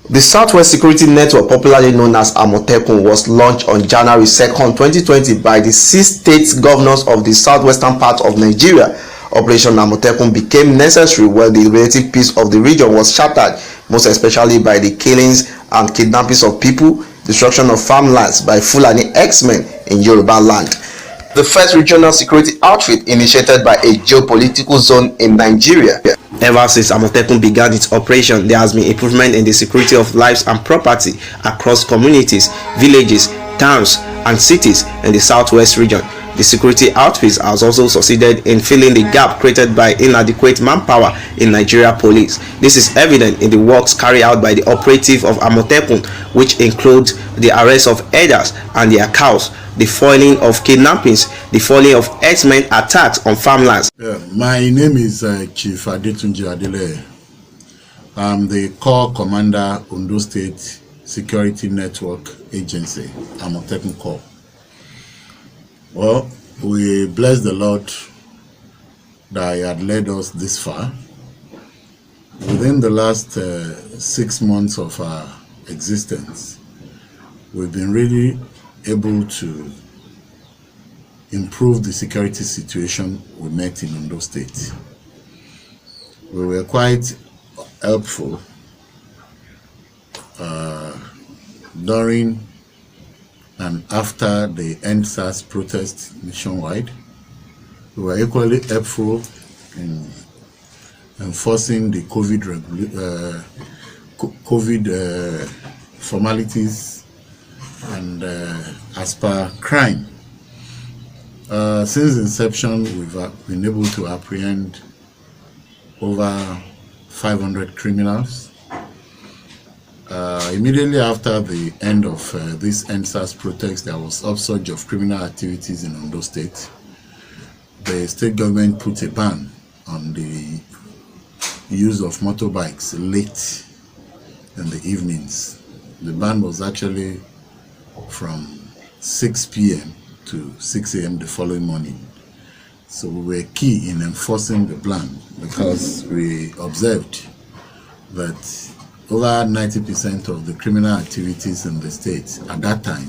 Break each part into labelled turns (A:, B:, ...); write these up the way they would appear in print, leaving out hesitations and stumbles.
A: The Southwest Security Network, popularly known as Amotekun, was launched on January 2nd, 2020 by the 6 state governors of the southwestern part of Nigeria. Operation Amotekun became necessary when the relative peace of the region was shattered, most especially by the killings and kidnappings of people, destruction of farmlands by Fulani Herdsmen in Yoruba land. The first regional security outfit initiated by a geopolitical zone in Nigeria. Ever since Amotekun began its operation, there has been improvement in the security of lives and property across communities, villages, towns, and cities in the southwest region. The security outfit has also succeeded in filling the gap created by inadequate manpower in Nigeria police. This is evident in the works carried out by the operative of Amotekun, which include the arrest of herders and their cows, the foiling of kidnappings, the foiling of herdsmen attacks on farmlands.
B: My name is Chief Adetunji Adele. I'm the Corps Commander, Ondo State Security Network Agency, Amotekun Corps. Well, we bless the Lord that He had led us this far. Within the last 6 months of our existence, we've been really able to improve the security situation we met in Ondo State. We were quite helpful during and after the End SARS protest nationwide. We were equally helpful in enforcing the COVID formalities and as per crime. Since inception, we've been able to apprehend over 500 criminals. Immediately after the end of this End SARS protest, there was upsurge of criminal activities in Ondo State. The state government put a ban on the use of motorbikes late in the evenings. The ban was actually from 6 p.m. to 6 a.m. the following morning. So we were key in enforcing the ban because we observed that over 90% of the criminal activities in the state at that time,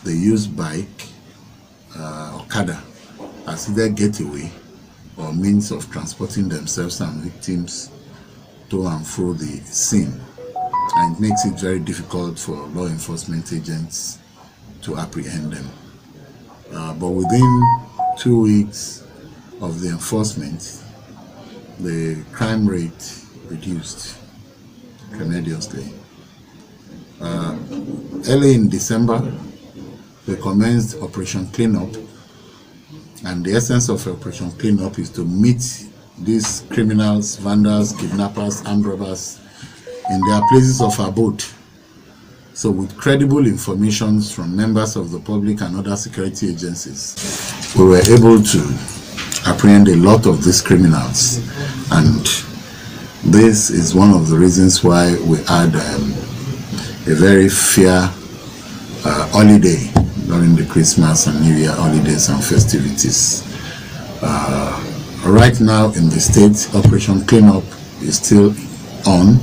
B: they used bike, Okada, as either getaway or means of transporting themselves and victims to and fro the scene. And it makes it very difficult for law enforcement agents to apprehend them. But within 2 weeks of the enforcement, the crime rate reduced tremendously. Early in December, we commenced Operation Cleanup, and the essence of Operation Cleanup is to meet these criminals, vandals, kidnappers, armed robbers in their places of abode. So with credible information from members of the public and other security agencies, we were able to apprehend a lot of these criminals, and this is one of the reasons why we had a very fair holiday during the Christmas and New Year holidays and festivities. Right now in the state, Operation Cleanup is still on,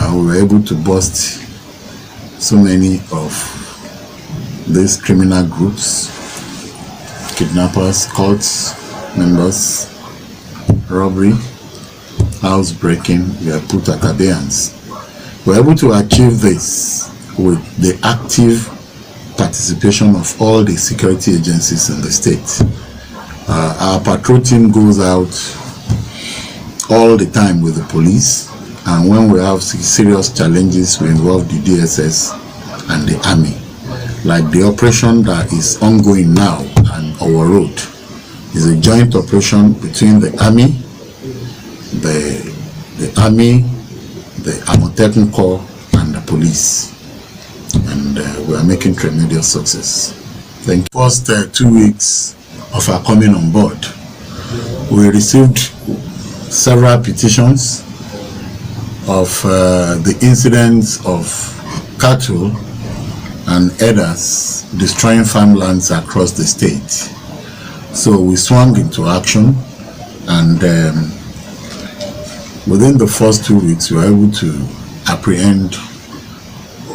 B: and we were able to bust so many of these criminal groups, kidnappers, cults members, robbery, housebreaking, we are put at abeyance. We're able to achieve this with the active participation of all the security agencies in the state. Our patrol team goes out all the time with the police, and when we have serious challenges, we involve the DSS and the army. Like the operation that is ongoing now on our road is a joint operation between the army, the Amotekun Corps, and the police, and we are making tremendous success. Thank you. First 2 weeks of our coming on board, we received several petitions of the incidents of cattle and herders destroying farmlands across the state. So we swung into action, and within the first 2 weeks we were able to apprehend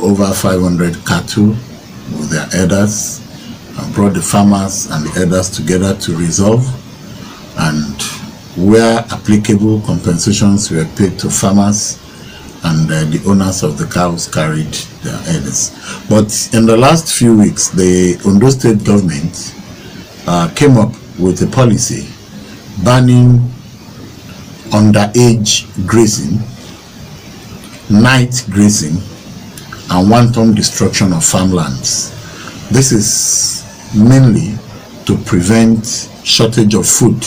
B: over 500 cattle with their herders and brought the farmers and the herders together to resolve, and where applicable, compensations were paid to farmers, and the owners of the cows carried their herders. But in the last few weeks, the Ondo state government came up with a policy banning underage grazing, night grazing, and wanton destruction of farmlands. This is mainly to prevent shortage of food,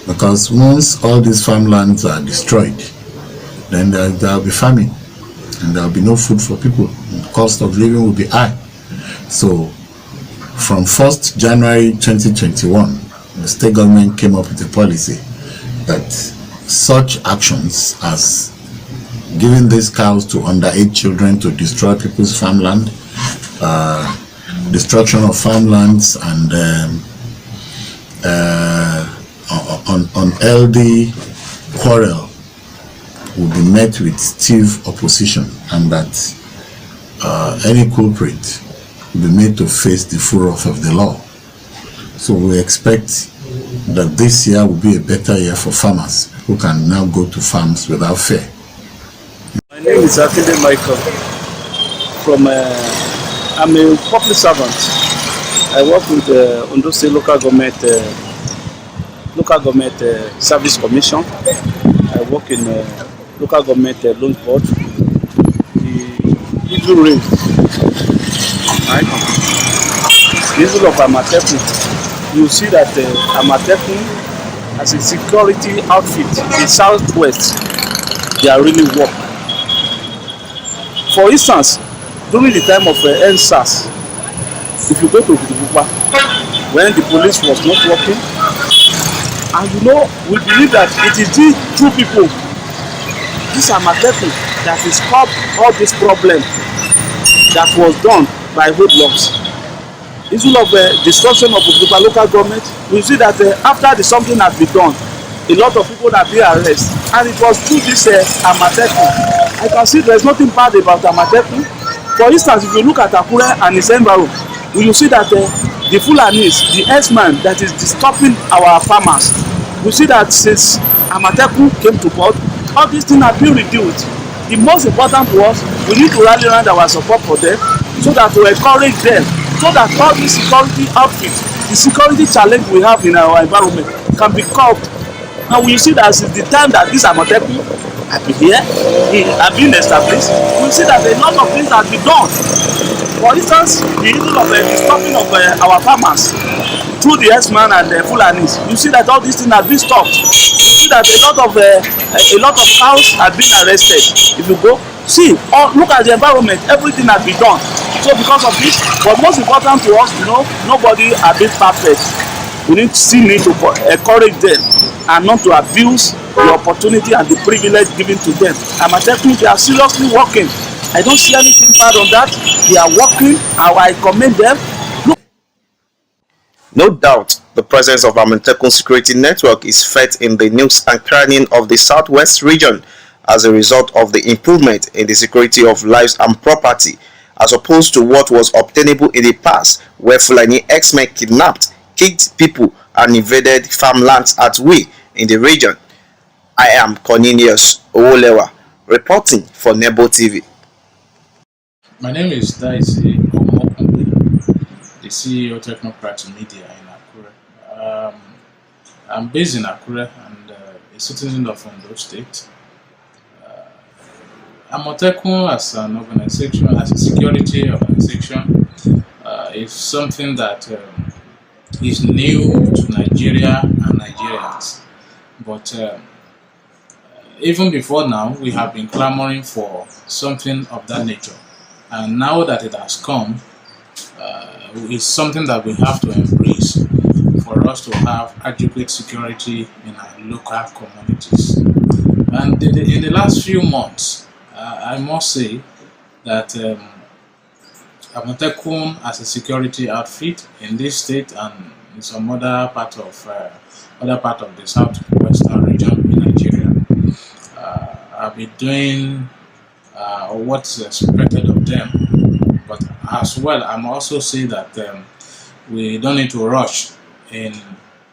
B: because once all these farmlands are destroyed, then there will be famine and there will be no food for people. The cost of living will be high. So from 1st January 2021, the state government came up with a policy that such actions as giving these cows to underage children to destroy people's farmland, destruction of farmlands, and unhealthy quarrel will be met with stiff opposition, and that any culprit will be made to face the full wrath of the law. So we expect that this year will be a better year for farmers who can now go to farms without fear.
C: My name is Akinde Michael. I'm a public servant. I work with the Ondo State Local Government Service Commission. I work in Local Government Loan Board. The issue raised, right? The issue of Amotekun. You see that Amotekun, as a security outfit in Southwest, they are really working. For instance, during the time of NSAS, if you go to Bukupa, when the police was not working, and we believe that it is these two people, this Amotekun, that is caused all this problem that was done by roadblocks. Issue of destruction of Bukupa local government, we see that after something has been done, a lot of people have been arrested, and it was through this Amotekun. I can see there's nothing bad about Amotekun. For instance, if you look at Akure and its environment, you see that the Fulanis, the Herdsmen that is disturbing our farmers, we see that since Amotekun came to port, all these things have been reduced. The most important to us, we need to rally around our support for them, so that we encourage them, so that all these security outfits, the security challenge we have in our environment can be curbed. And we see that since the time that this Amotekun have been here, have been established, we see that a lot of things have been done. For instance, the issue of the stopping of our farmers through the Herdsmen and the Fulanis, you see that all these things have been stopped. You see that a lot of cows have been arrested. If you go see, look at the environment, everything has been done. So because of this, but most important to us, nobody has been perfect. We still need to encourage them and not to abuse the opportunity and the privilege given to them. Amotekun, they are seriously working. I don't see anything bad on that. They are working, and I commend them.
A: No doubt, the presence of Amotekun security network is felt in the nooks and crannies of the southwest region as a result of the improvement in the security of lives and property, as opposed to what was obtainable in the past, where Fulani Herdsmen kidnapped, kicked people, and invaded farmlands at will in the region. I am Cornelius Owolewa, reporting for Nebo TV.
D: My name is Daisy Amotekun, the CEO of Technocrat Media in Akure. I'm based in Akure and a citizen of Ondo State. Amotekun as an organization, as a security organization, is something that is new to Nigeria and Nigerians. But even before now, we have been clamoring for something of that nature. And now that it has come, it's something that we have to embrace for us to have adequate security in our local communities. And in the last few months, I must say that Amotekun as a security outfit in this state and in some other part of the southwestern region in Nigeria, have been doing or what's expected of them. But as well, I'm also saying that we don't need to rush in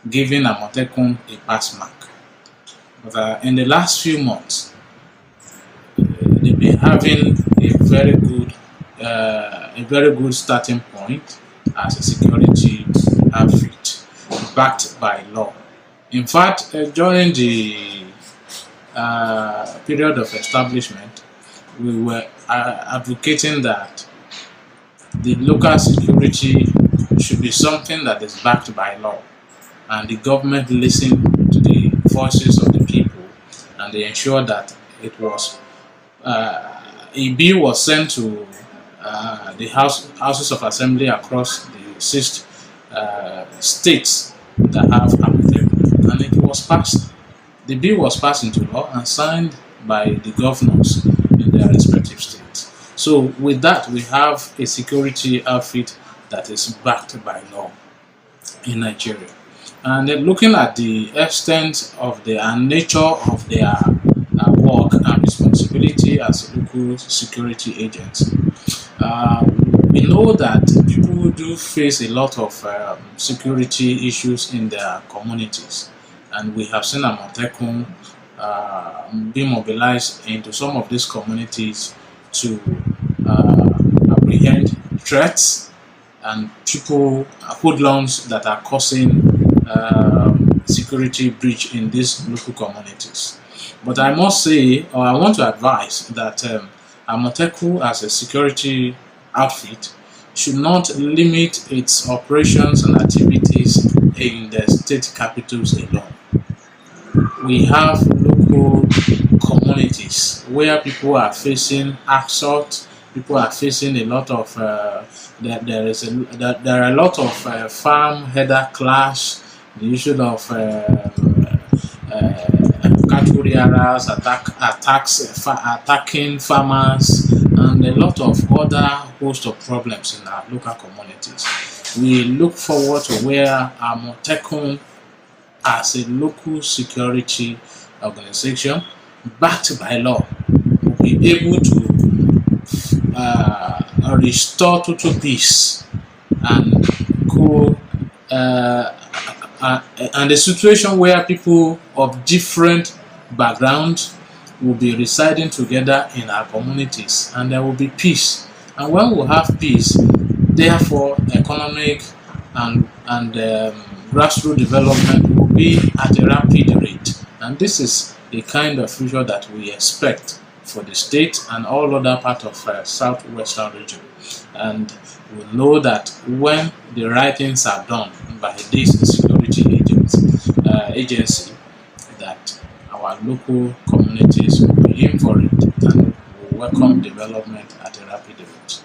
D: giving Amotekun a pass mark. But in the last few months, they've been having a very good starting point as a security outfit backed by law. In fact, during the period of establishment, we were advocating that the local security should be something that is backed by law, and the government listen to the voices of the people, and they ensure that it was a bill was sent to the houses of assembly across the 6 states that have Amotekun, and it was passed. The bill was passed into law and signed by the governors in their respective states. So with that, we have a security outfit that is backed by law in Nigeria. And then looking at the extent of and nature of their work and responsibility as a local security agency, we know that people do face a lot of security issues in their communities, and we have seen Amotekun be mobilized into some of these communities to apprehend threats and people, hoodlums that are causing security breach in these local communities. But I must say, or I want to advise that Amotekun as a security outfit should not limit its operations and activities in the state capitals alone. We have local communities where people are facing assault, people are facing a lot of there are a lot of farm header clash, the issue of cattle rearers attacking farmers, and a lot of other host of problems in our local communities. We look forward to where Amotekun as a local security organization backed by law will be able to restore total peace and and a situation where people of different backgrounds will be residing together in our communities, and there will be peace. And when we have peace, therefore economic and grassroots development will be at a rapid rate, and this is the kind of future that we expect for the state and all other part of southwestern region. And we know that when the right things are done by this security agency, that our local communities will be in for it and will welcome development at a rapid rate.